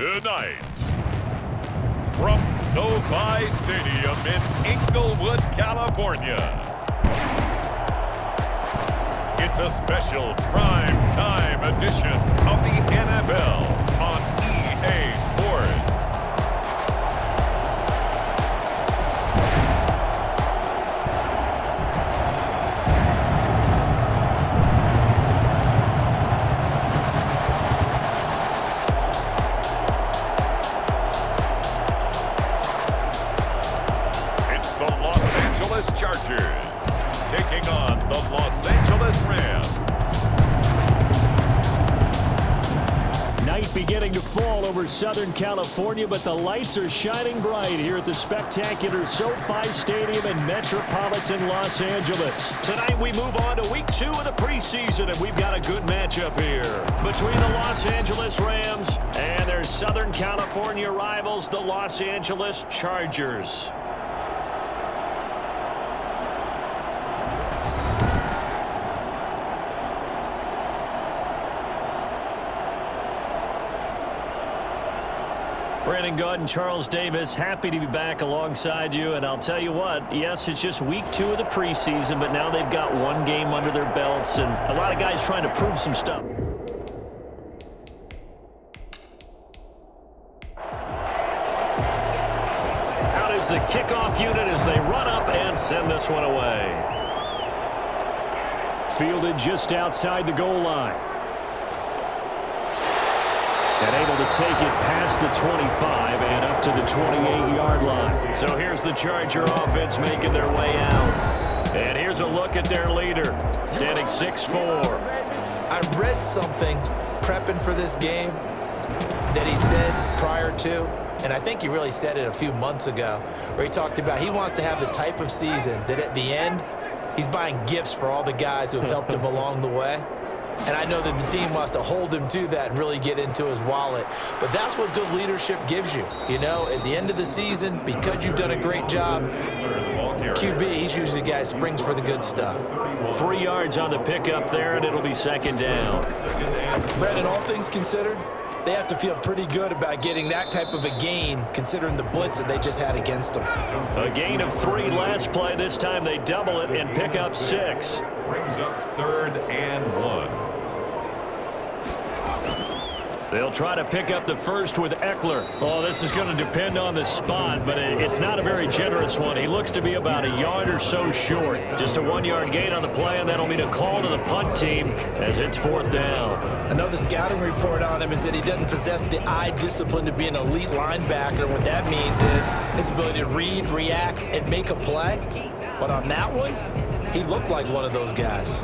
Tonight, from SoFi Stadium in Inglewood, California, it's a special prime time edition of the NFL on EA Sports. Chargers taking on the Los Angeles Rams. Night beginning to fall over Southern California, but the lights are shining bright here at the spectacular SoFi Stadium in metropolitan Los Angeles. Tonight we move on to week 2 of the preseason, and we've got a good matchup here between the Los Angeles Rams and their Southern California rivals, the Los Angeles Chargers. Brandon Gaunt and Charles Davis, happy to be back alongside you. And I'll tell you what, yes, it's just week 2 of the preseason, but now they've got one game under their belts, and a lot of guys trying to prove some stuff. Out is the kickoff unit as they run up and send this one away. Fielded just outside the goal line. And able to take it past the 25 and up to the 28-yard line. So here's the Charger offense making their way out. And here's a look at their leader, standing 6'4". I read something prepping for this game that he said prior to, and I think he really said it a few months ago, where he talked about he wants to have the type of season that at the end, he's buying gifts for all the guys who have helped him along the way. And I know that the team wants to hold him to that and really get into his wallet. But that's what good leadership gives you. You know, at the end of the season, because you've done a great job, QB, he's usually the guy who springs for the good stuff. 3 yards on the pickup there, and it'll be second down. Brandon, all things considered, they have to feel pretty good about getting that type of a gain, considering the blitz that they just had against them. A gain of 3 last play. This time they double it and pick up 6. Brings up 3rd and 1. They'll try to pick up the first with Eckler. Oh, this is going to depend on the spot, but it's not a very generous one. He looks to be about a yard or so short. Just a 1-yard gain on the play, and that'll mean a call to the punt team as it's 4th down. I know the scouting report on him is that he doesn't possess the eye discipline to be an elite linebacker. What that means is his ability to read, react, and make a play. But on that one, he looked like one of those guys.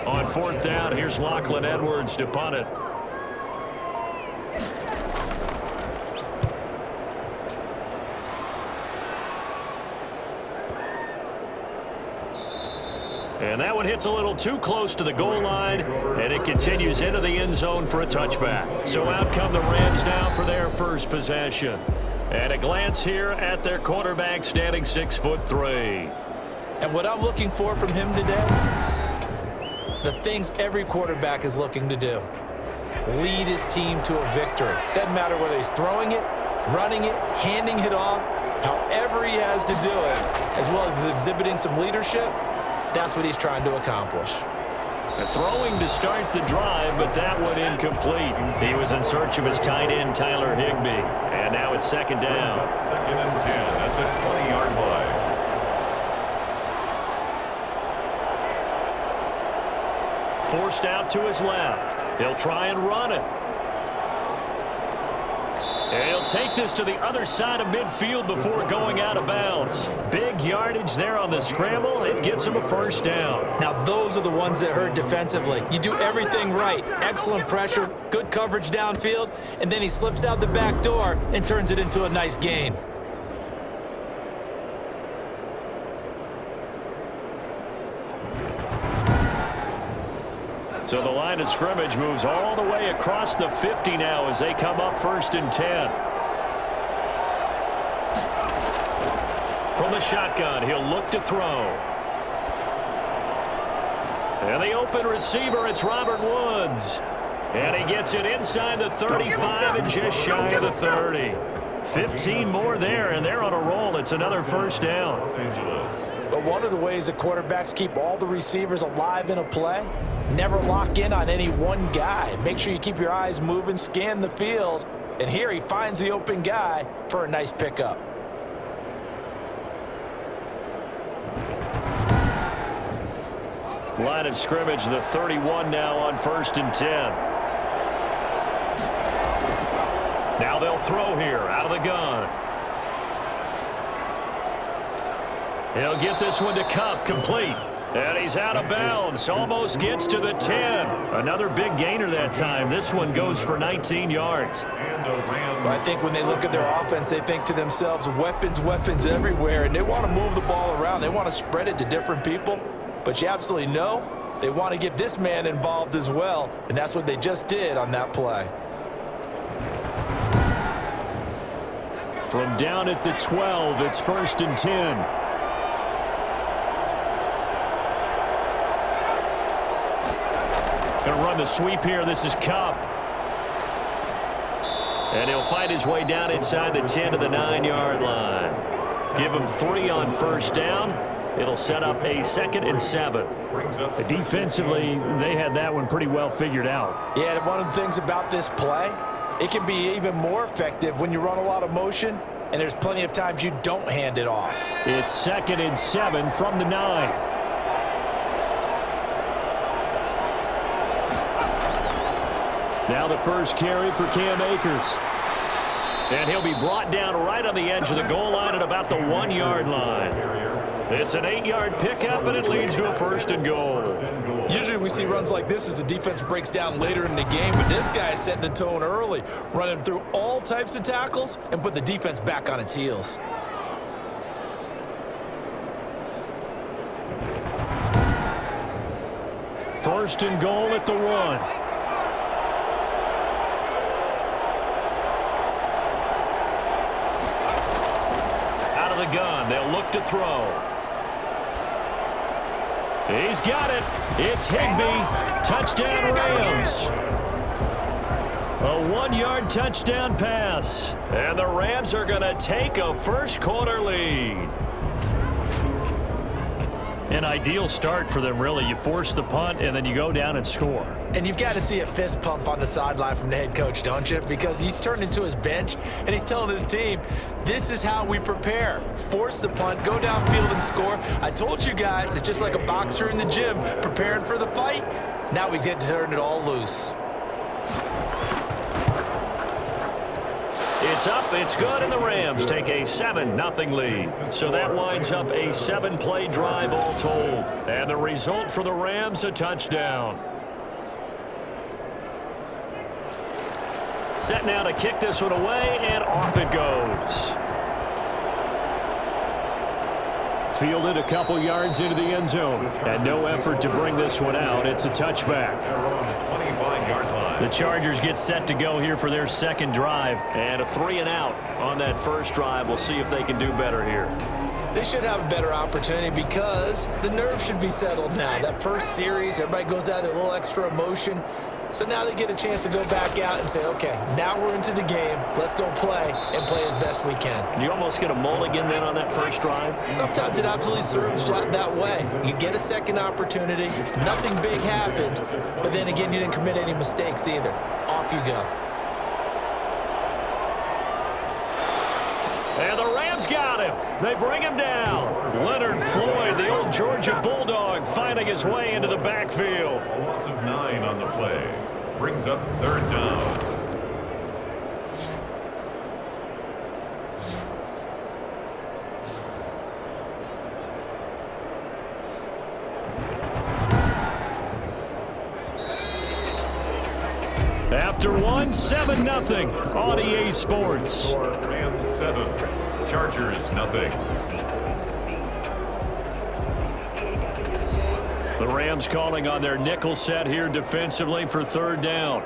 On 4th down, here's Lachlan Edwards to punt it. And that one hits a little too close to the goal line, and it continues into the end zone for a touchback. So out come the Rams now for their first possession. And a glance here at their quarterback, standing 6'3". And what I'm looking for from him today, the things every quarterback is looking to do. Lead his team to a victory. Doesn't matter whether he's throwing it, running it, handing it off, however he has to do it, as well as exhibiting some leadership, that's what he's trying to accomplish. Throwing to start the drive, but that one incomplete. He was in search of his tight end, Tyler Higbee. And now it's 2nd down. 2nd and 10 at the 20-yard line. Forced out to his left. He'll try and run it. And he'll take this to the other side of midfield before going out of bounds. Big yardage there on the scramble. It gets him a 1st down. Now, those are the ones that hurt defensively. You do everything right. Excellent pressure, good coverage downfield, and then he slips out the back door and turns it into a nice gain. So the line of scrimmage moves all the way across the 50 now as they come up 1st and 10. From the shotgun, he'll look to throw. And the open receiver, it's Robert Woods. And he gets it inside the 35 and just shy of the 30. 15 more there, and they're on a roll. It's another first down. But one of the ways that quarterbacks keep all the receivers alive in a play, never lock in on any one guy. Make sure you keep your eyes moving, scan the field. And here he finds the open guy for a nice pickup. Line of scrimmage, the 31 now on 1st and 10. Now they'll throw here out of the gun. He'll get this one to Cup, complete. And he's out of bounds, almost gets to the 10. Another big gainer that time. This one goes for 19 yards. Well, I think when they look at their offense, they think to themselves, weapons, weapons everywhere, and they want to move the ball around. They want to spread it to different people. But you absolutely know they want to get this man involved as well, and that's what they just did on that play. From down at the 12, it's 1st and 10. Going to run the sweep here. This is Cup. And he'll fight his way down inside the 10 to the 9-yard line. Give him 3 on 1st down. It'll set up a 2nd and 7. Defensively, they had that one pretty well figured out. Yeah, and one of the things about this play, it can be even more effective when you run a lot of motion, and there's plenty of times you don't hand it off. It's 2nd and 7 from the 9. Now the first carry for Cam Akers. And he'll be brought down right on the edge of the goal line at about the 1-yard line. It's an 8-yard pickup, and it leads to a 1st and goal. Usually we see runs like this as the defense breaks down later in the game, but this guy is setting the tone early, running through all types of tackles and put the defense back on its heels. First and goal at the 1. Out of the gun, they'll look to throw. He's got it. It's Higbee. Touchdown Rams. A 1-yard touchdown pass. And the Rams are going to take a first-quarter lead. An ideal start for them, really. You force the punt, and then you go down and score. And you've got to see a fist pump on the sideline from the head coach, don't you? Because he's turned into his bench, and he's telling his team, this is how we prepare. Force the punt, go downfield and score. I told you guys, it's just like a boxer in the gym preparing for the fight. Now we get to turn it all loose. It's up, it's good, and the Rams take a 7-0 lead. So that winds up a 7-play drive all told. And the result for the Rams, a touchdown. Set now to kick this one away, and off it goes. Fielded a couple yards into the end zone. And no effort to bring this one out. It's a touchback. The Chargers get set to go here for their second drive. And a 3-and-out on that first drive. We'll see if they can do better here. They should have a better opportunity because the nerves should be settled now. That first series, everybody goes out with a little extra emotion. So now they get a chance to go back out and say, okay, now we're into the game. Let's go play and play as best we can. You almost get a mulligan then on that first drive? Sometimes it absolutely serves that way. You get a second opportunity. Nothing big happened. But then again, you didn't commit any mistakes either. Off you go. And the Rams got him. They bring him down. Leonard Floyd, the old Georgia Bulldog, finding his way into the backfield. A loss of 9 on the play. Brings up 3rd down. After one, 7-0 on EA Sports. Rams 7, Chargers 0. The Rams calling on their nickel set here defensively for 3rd down.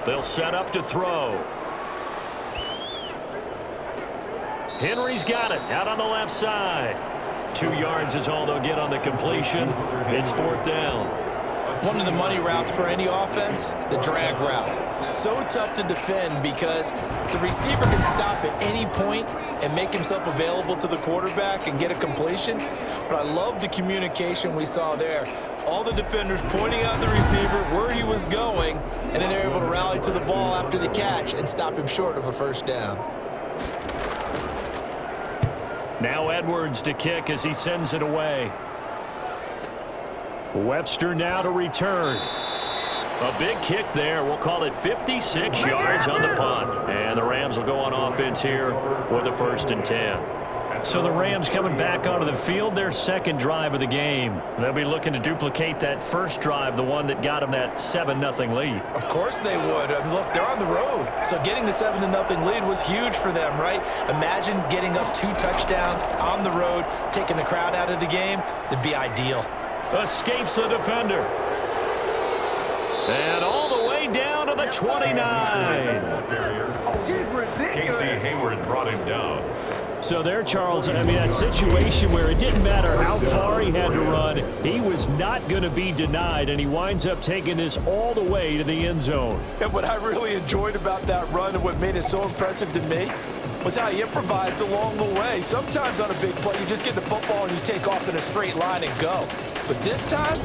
They'll set up to throw. Henry's got it out on the left side. 2 yards is all they'll get on the completion. It's 4th down. One of the money routes for any offense, the drag route. So tough to defend because the receiver can stop at any point and make himself available to the quarterback and get a completion. But I love the communication we saw there. All the defenders pointing out the receiver where he was going, and then they're able to rally to the ball after the catch and stop him short of a first down. Now Edwards to kick as he sends it away. Webster now to return. A big kick there. We'll call it 56 yards on the punt. And the Rams will go on offense here with a 1st and 10. So the Rams coming back onto the field, their 2nd drive of the game. They'll be looking to duplicate that first drive, the one that got them that 7-0 lead. Of course they would. Look, they're on the road. So getting the 7-0 lead was huge for them, right? Imagine getting up 2 touchdowns on the road, taking the crowd out of the game. It'd be ideal. Escapes the defender. And all the way down to the 29. Casey Hayward brought him down. So there, Charles, I mean, a situation where it didn't matter how far he had to run, he was not going to be denied, and he winds up taking this all the way to the end zone. And what I really enjoyed about that run and what made it so impressive to me was how he improvised along the way. Sometimes on a big play, you just get the football and you take off in a straight line and go. But this time,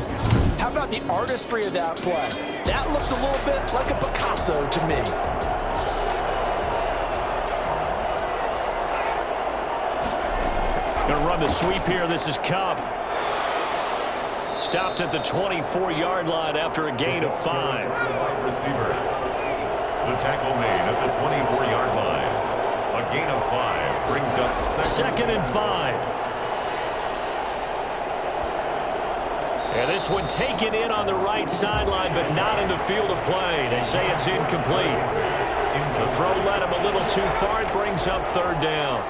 how about the artistry of that play? That looked a little bit like a Picasso to me. Going to run the sweep here. This is Cobb. Stopped at the 24-yard line after a gain of 5. Wide receiver. The tackle made at the 24-yard line. A gain of 5 brings up 2nd and 5. And this one taken in on the right sideline, but not in the field of play. They say it's incomplete. The throw led him a little too far. It brings up 3rd down.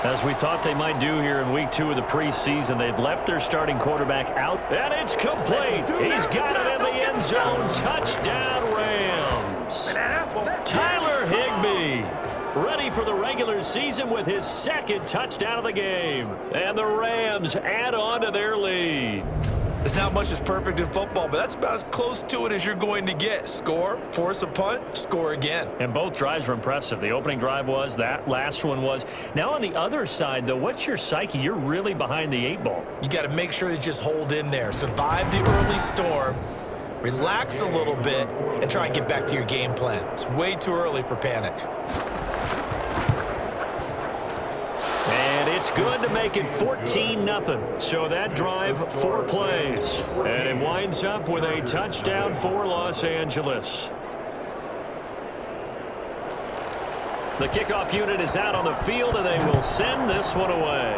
As we thought they might do here in week 2 of the preseason, they'd left their starting quarterback out. And it's complete. He's got it in the end zone. Touchdown, Rams. Tyler Higbee, ready for the regular season with his 2nd touchdown of the game. And the Rams add on to their lead. There's not much that's perfect in football, but that's about as close to it as you're going to get. Score, force a punt, score again. And both drives were impressive. The opening drive was, that last one was. Now on the other side, though, what's your psyche? You're really behind the 8 ball. You got to make sure you just hold in there. Survive the early storm, relax a little bit, and try and get back to your game plan. It's way too early for panic. And it's good to make it 14-0. So that drive, 4 plays. And it winds up with a touchdown for Los Angeles. The kickoff unit is out on the field, and they will send this one away.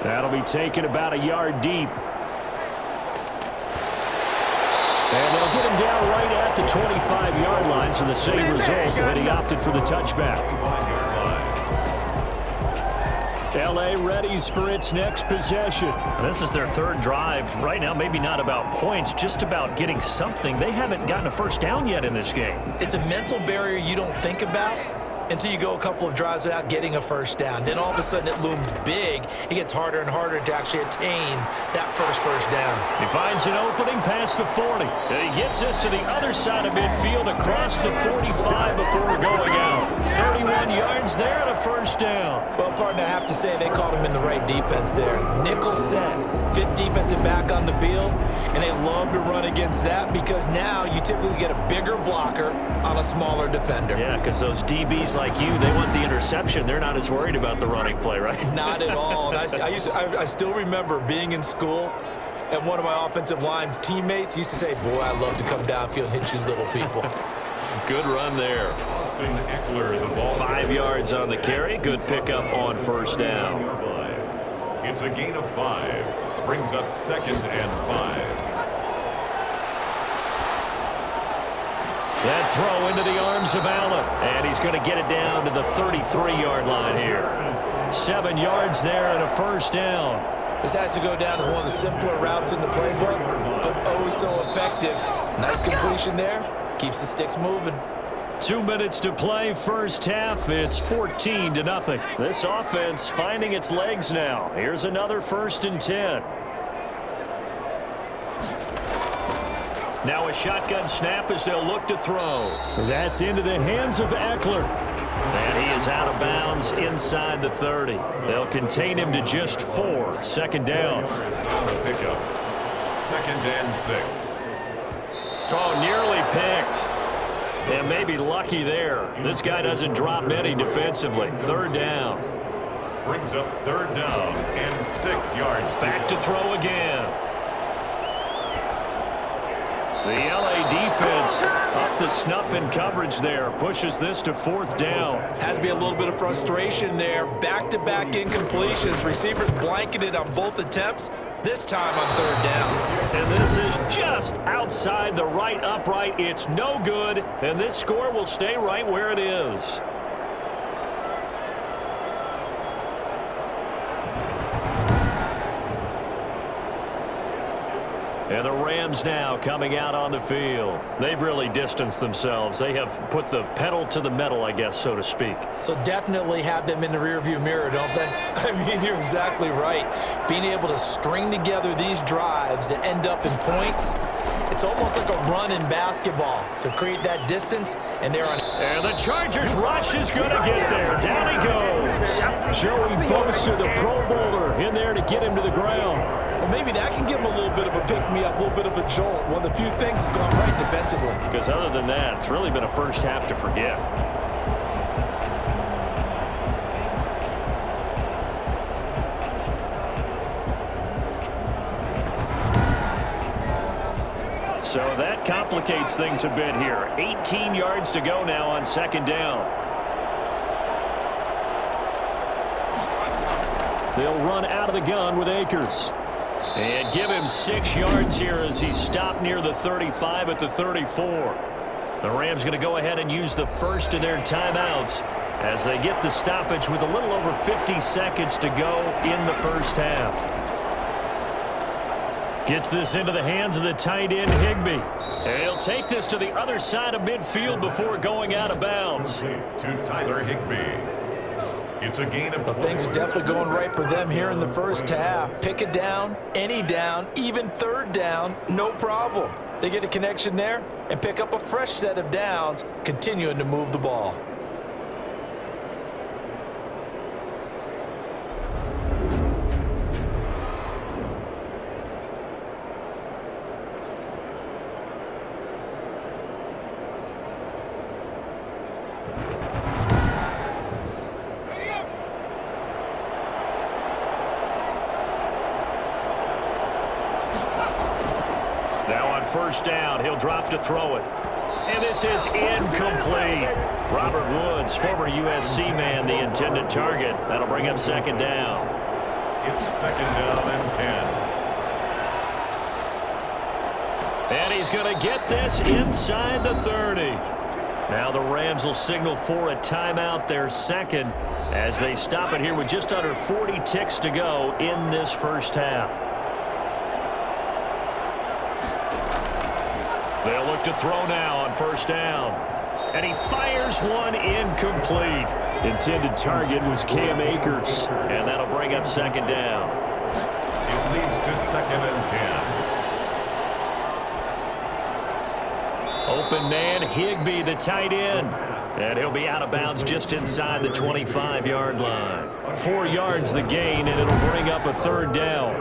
That'll be taken about a yard deep. And they'll get him down right at the 25-yard line, so the same result, but he opted for the touchback. L.A. readies for its next possession. And this is their 3rd drive. Right now, maybe not about points, just about getting something. They haven't gotten a first down yet in this game. It's a mental barrier you don't think about until you go a couple of drives without getting a first down. Then all of a sudden it looms big. It gets harder and harder to actually attain that first down. He finds an opening past the 40. And he gets this to the other side of midfield across the 45 before going out. 31 yards there and a first down. Well, partner, I have to say they called him in the right defense there. Nickel set, 5th defensive back on the field, and they love to run against that because now you typically get a bigger blocker on a smaller defender. Yeah, because those DBs like you, they want the interception. They're not as worried about the running play, right? Not at all. And I still remember being in school, and one of my offensive line teammates used to say, boy, I love to come downfield and hit you little people. Good run there. 5 yards on the carry. Good pickup on first down. It's a gain of 5. Brings up 2nd and 5. That throw into the arms of Allen. And he's going to get it down to the 33-yard line here. 7 yards there and a first down. This has to go down as one of the simpler routes in the playbook, but oh so effective. Nice completion there. Keeps the sticks moving. 2 minutes to play first half. It's 14-0. This offense finding its legs now. Here's another 1st and 10. Now a shotgun snap as they'll look to throw. That's into the hands of Eckler. And he is out of bounds inside the 30. They'll contain him to just 4. 2nd down. Pickup. 2nd and 6. Oh, nearly picked. And maybe lucky there. This guy doesn't drop many defensively. 3rd down. Brings up 3rd down and 6 yards. Back to throw again. The LA defense up the snuff in coverage there. Pushes this to 4th down. Has to be a little bit of frustration there. Back-to-back incompletions. Receivers blanketed on both attempts. This time on 3rd down. And this is just outside the right upright. It's no good. And this score will stay right where it is. And the Rams now coming out on the field. They've really distanced themselves. They have put the pedal to the metal, I guess, so to speak. So definitely have them in the rearview mirror, don't they? I mean, you're exactly right. Being able to string together these drives that end up in points, it's almost like a run in basketball to create that distance, and they're on. And the Chargers rush is going to get there. Down he goes. Joey Bosa, the Pro Bowler, in there to get him to the ground. Well, maybe that can give him a little bit of a pick-me-up, a little bit of a jolt. One of the few things that's gone right defensively. Because other than that, it's really been a first half to forget. So that complicates things a bit here. 18 yards to go now on 2nd down. They'll run out of the gun with Akers. And give him 6 yards here as he's stopped near the 35 at the 34. The Rams going to go ahead and use the first of their timeouts as they get the stoppage with a little over 50 seconds to go in the first half. Gets this into the hands of the tight end, Higbee. And he'll take this to the other side of midfield before going out of bounds. To Tyler Higbee. It's a gain of 20. Things are definitely going right for them here in the first half. Pick it down, any down, even 3rd down, no problem. They get a connection there and pick up a fresh set of downs, continuing to move the ball. First down, he'll drop to throw it. And this is incomplete. Robert Woods, former USC man, the intended target. That'll bring up 2nd down. It's 2nd down and 10. And he's going to get this inside the 30. Now the Rams will signal for a timeout, their 2nd, as they stop it here with just under 40 ticks to go in this first half. They'll look to throw now on 1st down. And he fires one incomplete. Intended target was Cam Akers. And that'll bring up 2nd down. It leads to 2nd and 10. Open man, Higbee, the tight end. And he'll be out of bounds just inside the 25-yard line. 4 yards the gain, and it'll bring up a 3rd down.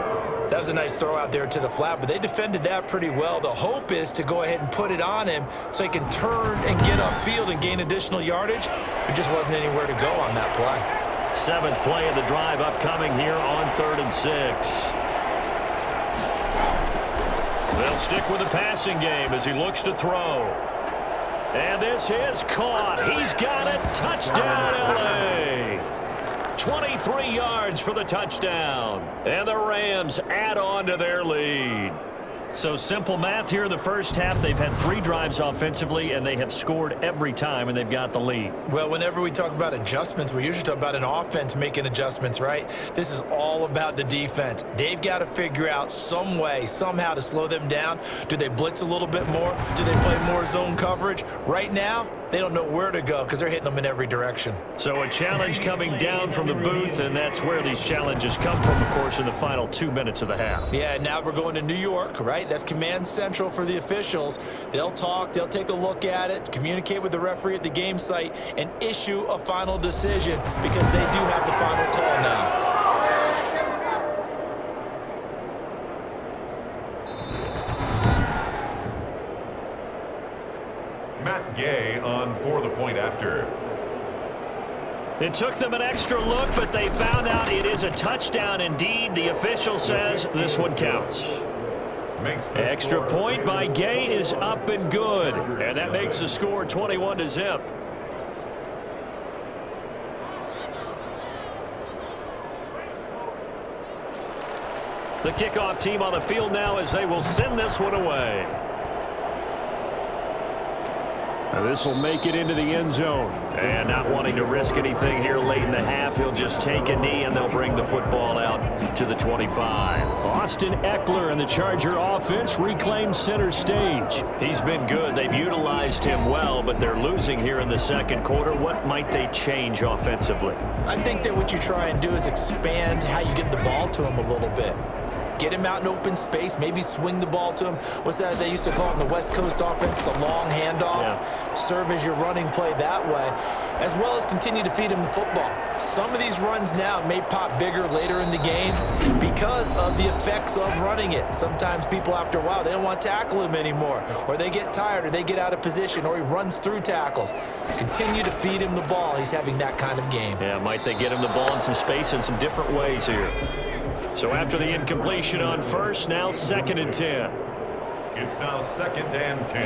That was a nice throw out there to the flat, but they defended that pretty well. The hope is to go ahead and put it on him so he can turn and get upfield and gain additional yardage. There just wasn't anywhere to go on that play. 7th play of the drive upcoming here on 3rd and 6. They'll stick with the passing game as he looks to throw. And this is caught. He's got it. Touchdown, LA. 23 yards for the touchdown. And the Rams add on to their lead. So simple math here in the first half. They've had 3 drives offensively, and they have scored every time, and they've got the lead. Well, whenever we talk about adjustments, we usually talk about an offense making adjustments, right? This is all about the defense. They've got to figure out some way, somehow to slow them down. Do they blitz a little bit more? Do they play more zone coverage? Right now, they don't know where to go because they're hitting them in every direction. So a challenge coming down from the booth, and that's where these challenges come from, of course, in the final 2 minutes of the half. Yeah, now we're going to New York, right? That's command central for the officials. They'll talk, they'll take a look at it, communicate with the referee at the game site, and issue a final decision because they do have the final call now. Matt Gay on for the point after. It took them an extra look, but they found out it is a touchdown indeed. The official says this one counts. Extra point by Gay is up and good, and that makes the score 21-0. The kickoff team on the field now as they will send this one away. This will make it into the end zone. And not wanting to risk anything here late in the half, he'll just take a knee and they'll bring the football out to the 25. Austin Eckler and the Charger offense reclaim center stage. He's been good. They've utilized him well, but they're losing here in the second quarter. What might they change offensively? I think that what you try and do is expand how you get the ball to him a little bit. Get him out in open space, maybe swing the ball to him. What's that they used to call it in the West Coast offense, the long handoff? Yeah. Serve as your running play that way, as well as continue to feed him the football. Some of these runs now may pop bigger later in the game because of the effects of running it. Sometimes people, after a while, they don't want to tackle him anymore, or they get tired, or they get out of position, or he runs through tackles. Continue to feed him the ball. He's having that kind of game. Yeah, might they get him the ball in some space in some different ways here. So after the incompletion on first, now 2nd and 10. It's now 2nd and 10.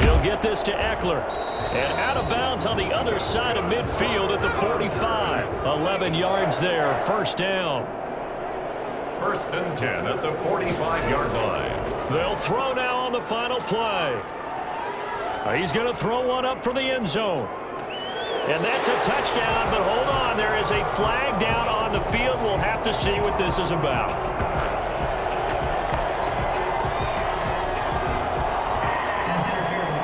He'll get this to Eckler. And out of bounds on the other side of midfield at the 45. 11 yards there, 1st down. 1st and 10 at the 45-yard line. They'll throw now on the final play. He's going to throw one up for the end zone. And that's a touchdown, but hold on. There is a flag down on the field. We'll have to see what this is about. Pass interference.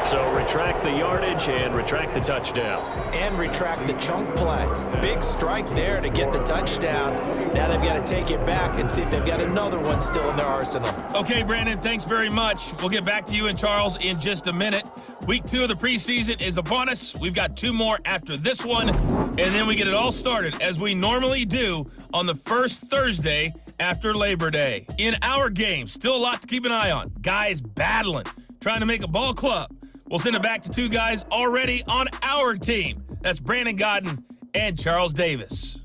Offense. So retract the yardage and retract the touchdown. And retract the chunk play. Big strike there to get the touchdown. Now they've got to take it back and see if they've got another one still in their arsenal. Okay, Brandon, thanks very much. We'll get back to you and Charles in just a minute. Week 2 of the preseason is upon us. We've got 2 more after this one, and then we get it all started, as we normally do, on the first Thursday after Labor Day. In our game, still a lot to keep an eye on. Guys battling, trying to make a ball club. We'll send it back to 2 guys already on our team. That's Brandon Godden and Charles Davis.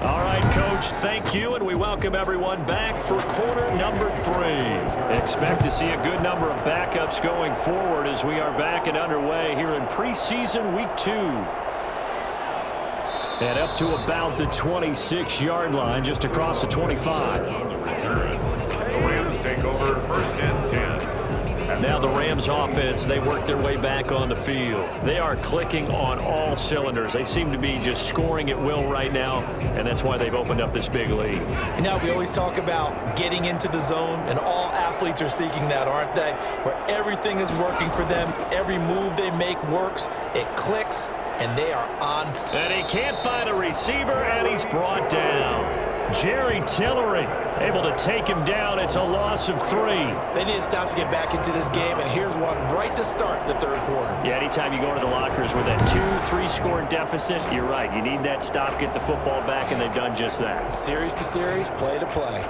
All right, Coach, thank you, and we welcome everyone back for quarter number 3. Expect to see a good number of backups going forward as we are back and underway here in preseason week 2. And up to about the 26-yard line, just across the 25. On the return, the Rams take over 1st and 10. Now the Rams offense, they work their way back on the field. They are clicking on all cylinders. They seem to be just scoring at will right now, and that's why they've opened up this big lead. You know, we always talk about getting into the zone, and all athletes are seeking that, aren't they? Where everything is working for them. Every move they make works. It clicks, and they are on. And he can't find a receiver, and he's brought down. Jerry Tillery able to take him down. It's a loss of 3. They need to stop to get back into this game, and here's one right to start the 3rd quarter. Yeah, anytime you go to the lockers with that 2-3 score deficit, you're right. You need that stop, get the football back, and they've done just that. Series to series, play to play.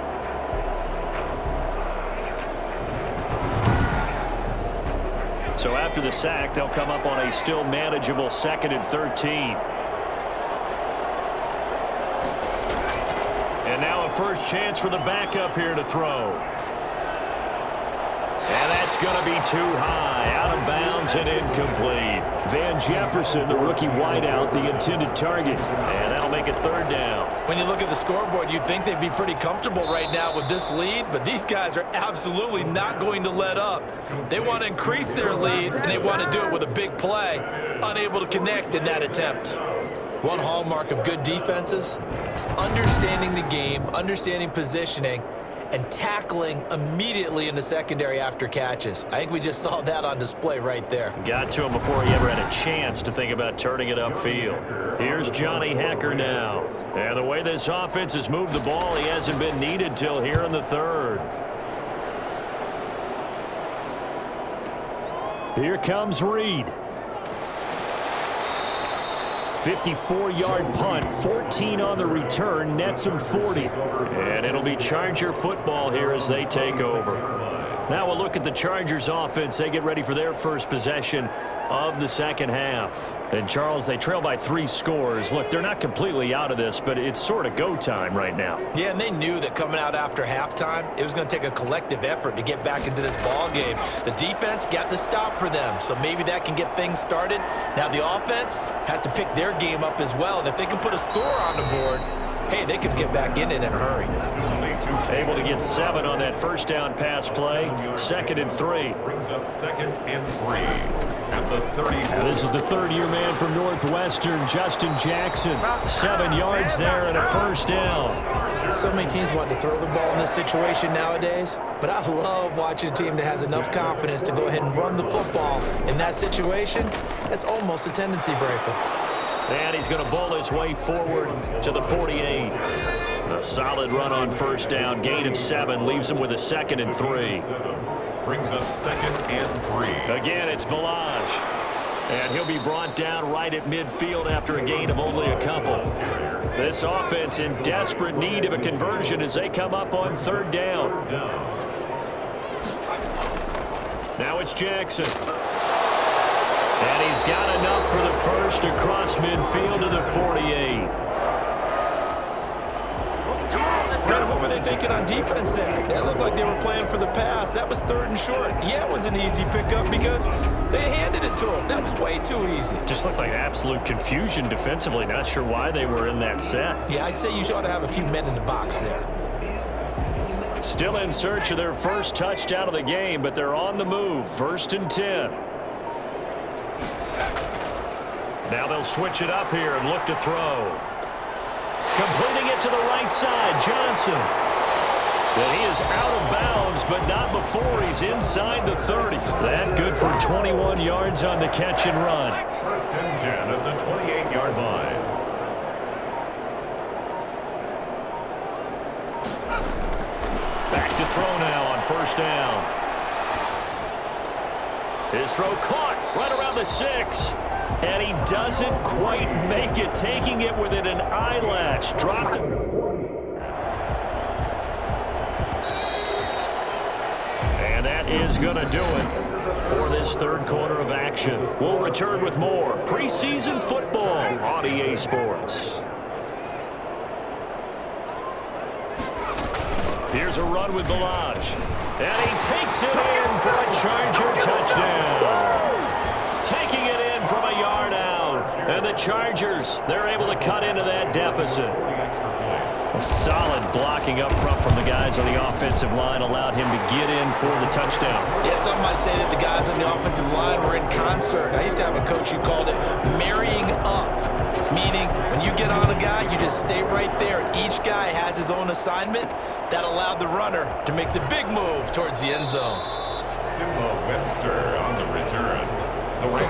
So after the sack, they'll come up on a still manageable 2nd and 13. And now a first chance for the backup here to throw. And that's going to be too high. Out of bounds throws it incomplete. Van Jefferson, the rookie wideout, the intended target. And that'll make it third down. When you look at the scoreboard, you'd think they'd be pretty comfortable right now with this lead, but these guys are absolutely not going to let up. They want to increase their lead, and they want to do it with a big play. Unable to connect in that attempt. One hallmark of good defenses is understanding the game, understanding positioning, and tackling immediately in the secondary after catches. I think we just saw that on display right there. Got to him before he ever had a chance to think about turning it upfield. Here's Johnny Hacker now. And the way this offense has moved the ball, he hasn't been needed till here in the third. Here comes Reed. 54-yard punt, 14 on the return, nets him 40. And it'll be Charger football here as they take over. Now we'll look at the Chargers offense. They get ready for their first possession of the second half. And, Charles, they trail by 3 scores. Look, they're not completely out of this, but it's sort of go time right now. Yeah, and they knew that coming out after halftime, it was going to take a collective effort to get back into this ball game. The defense got the stop for them, so maybe that can get things started. Now the offense has to pick their game up as well, and if they can put a score on the board, hey, they could get back in it in a hurry. Able to get 7 on that first down pass play. 2nd and 3. Brings up 2nd and 3 at the 30. This is the third-year man from Northwestern, Justin Jackson. 7 yards there and a first down. So many teams want to throw the ball in this situation nowadays, but I love watching a team that has enough confidence to go ahead and run the football. In that situation, that's almost a tendency breaker. And he's going to bowl his way forward to the 48. A solid run on first down. Gain of 7 leaves him with a 2nd and 3. Brings up 2nd and 3. Again, it's Village. And he'll be brought down right at midfield after a gain of only a couple. This offense in desperate need of a conversion as they come up on third down. Now it's Jackson. And he's got enough for the first across midfield to the 48. What were they thinking on defense there? That looked like they were playing for the pass. That was 3rd and short. Yeah, it was an easy pickup because they handed it to him. That was way too easy. Just looked like absolute confusion defensively. Not sure why they were in that set. Yeah, I'd say you ought to have a few men in the box there. Still in search of their first touchdown of the game, but they're on the move. 1st and 10. Now they'll switch it up here and look to throw. Completing it to the right side, Johnson. And he is out of bounds, but not before he's inside the 30. That good for 21 yards on the catch and run. 1st and 10 at the 28-yard line. Back to throw now on first down. His throw caught right around the 6. And he doesn't quite make it, taking it within an eyelash. Dropped it. And that is going to do it for this third quarter of action. We'll return with more preseason football on EA Sports. Here's a run with Village. And he takes it in for a Charger touchdown. Taking it in from a yard out. And the Chargers, they're able to cut into that deficit. Solid blocking up front from the guys on the offensive line allowed him to get in for the touchdown. Yeah, some might say that the guys on the offensive line were in concert. I used to have a coach who called it marrying up, meaning when you get on a guy, you just stay right there. And each guy has his own assignment that allowed the runner to make the big move towards the end zone. Simba Webster on the return.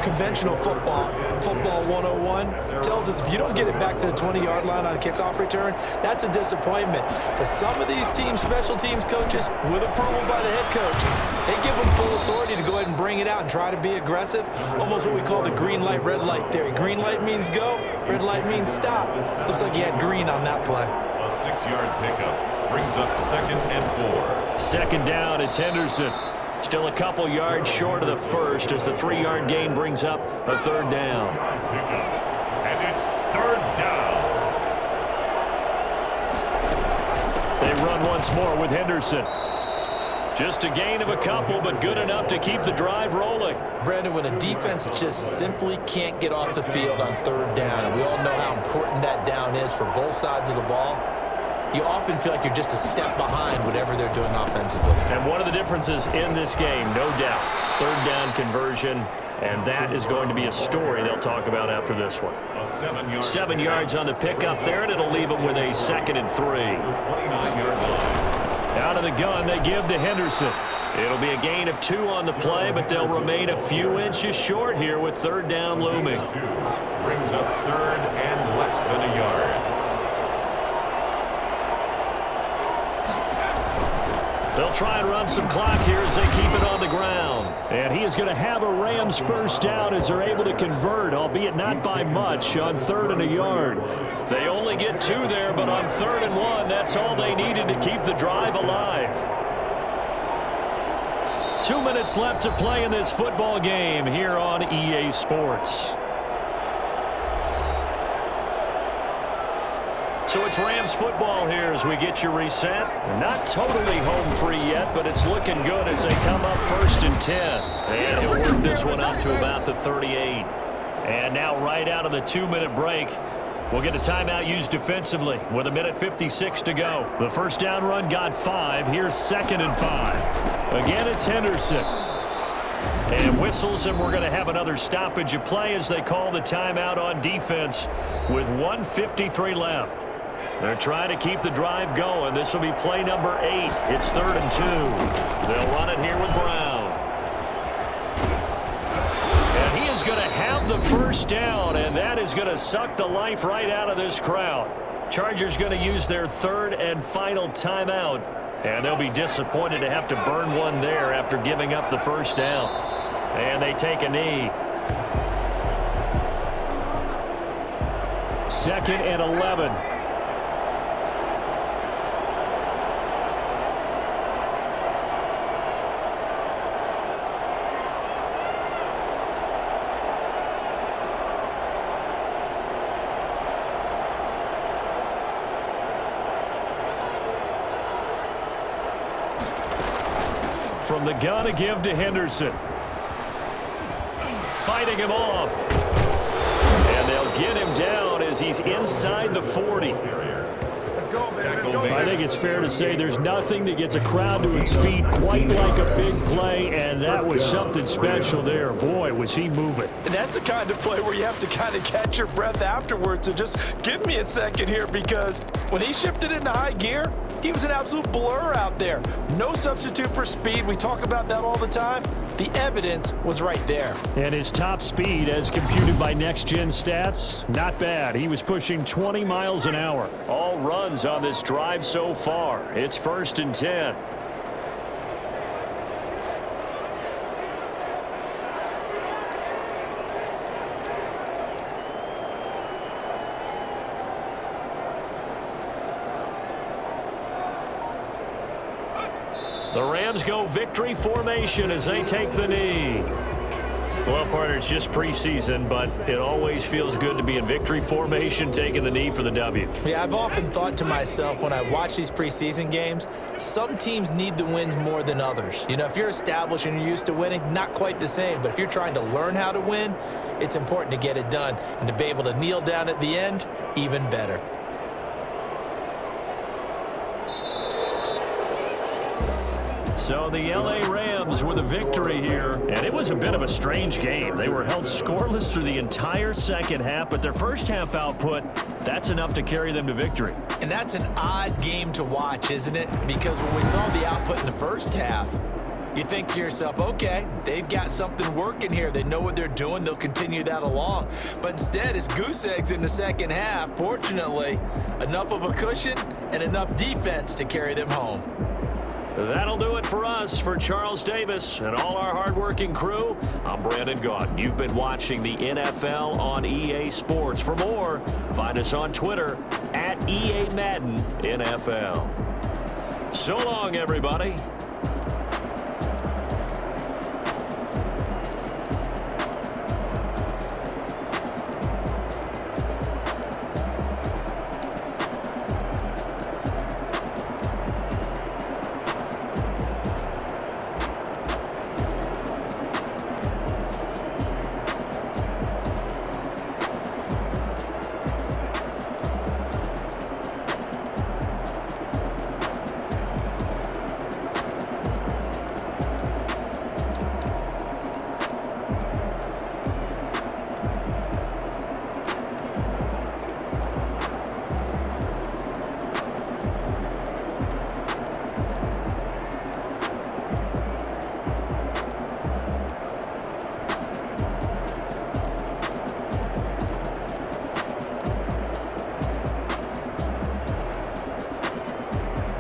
Conventional football 101 tells us if you don't get it back to the 20-yard line on a kickoff return, that's a disappointment. But some of these team special teams coaches, with approval by the head coach, they give them full authority to go ahead and bring it out and try to be aggressive. Almost what we call the green light, red light theory. Green light means go, red light means stop. Looks like he had green on that play. A 6-yard pickup brings up 2nd and 4. Second down, it's Henderson. Still a couple yards short of the first as the 3-yard gain brings up a third down. And it's 3rd down. They run once more with Henderson. Just a gain of a couple, but good enough to keep the drive rolling. Brandon, when a defense just simply can't get off the field on third down, and we all know how important that down is for both sides of the ball, you often feel like you're just a step behind whatever they're doing offensively. And one of the differences in this game, no doubt, third down conversion, and that is going to be a story they'll talk about after this one. 7 yards on the pickup there, and it'll leave them with a 2nd and 3. 29-yard line. Out of the gun, they give to Henderson. It'll be a gain of 2 on the play, but they'll remain a few inches short here with third down looming. Brings up 3rd and less than a yard. They'll try and run some clock here as they keep it on the ground. And he is going to have a Rams first down as they're able to convert, albeit not by much, on 3rd and a yard. They only get 2 there, but on 3rd and 1, that's all they needed to keep the drive alive. 2 minutes left to play in this football game here on EA Sports. So it's Rams football here as we get you reset. Not totally home free yet, but it's looking good as they come up 1st and 10. And he'll work this one up to about the 38. And now right out of the 2-minute break, we'll get a timeout used defensively with 1:56 to go. The first down run got 5. Here's 2nd and 5. Again, it's Henderson. And whistles, and we're going to have another stoppage of play as they call the timeout on defense with 1:53 left. They're trying to keep the drive going. This will be play number 8. It's 3rd and 2. They'll run it here with Brown. And he is going to have the first down, and that is going to suck the life right out of this crowd. Chargers going to use their 3rd and final timeout, and they'll be disappointed to have to burn one there after giving up the first down. And they take a knee. 2nd and 11. From the gun, a give to Henderson. Fighting him off. And they'll get him down as he's inside the 40. I think it's fair to say there's nothing that gets a crowd to its feet quite like a big play, and that was something special there. Boy, was he moving. And that's the kind of play where you have to kind of catch your breath afterwards. So just give me a second here, because when he shifted into high gear, he was an absolute blur out there. No substitute for speed. We talk about that all the time. The evidence was right there. And his top speed, as computed by Next Gen Stats, not bad. He was pushing 20 miles an hour. All runs on this drive so far. It's 1st and 10. The Rams go victory formation as they take the knee. Well, partner, it's just preseason, but it always feels good to be in victory formation, taking the knee for the W. Yeah, I've often thought to myself when I watch these preseason games, some teams need the wins more than others. You know, if you're established and you're used to winning, not quite the same. But if you're trying to learn how to win, it's important to get it done. And to be able to kneel down at the end, even better. So the LA Rams with a victory here, and it was a bit of a strange game. They were held scoreless through the entire second half, but their first half output, that's enough to carry them to victory. And that's an odd game to watch, isn't it? Because when we saw the output in the first half, you think to yourself, okay, they've got something working here. They know what they're doing. They'll continue that along. But instead, it's goose eggs in the second half. Fortunately, enough of a cushion and enough defense to carry them home. That'll do it for us. For Charles Davis and all our hardworking crew, I'm Brandon Gaudin. You've been watching the NFL on EA Sports. For more, find us on Twitter @EA Madden NFL. So long, everybody.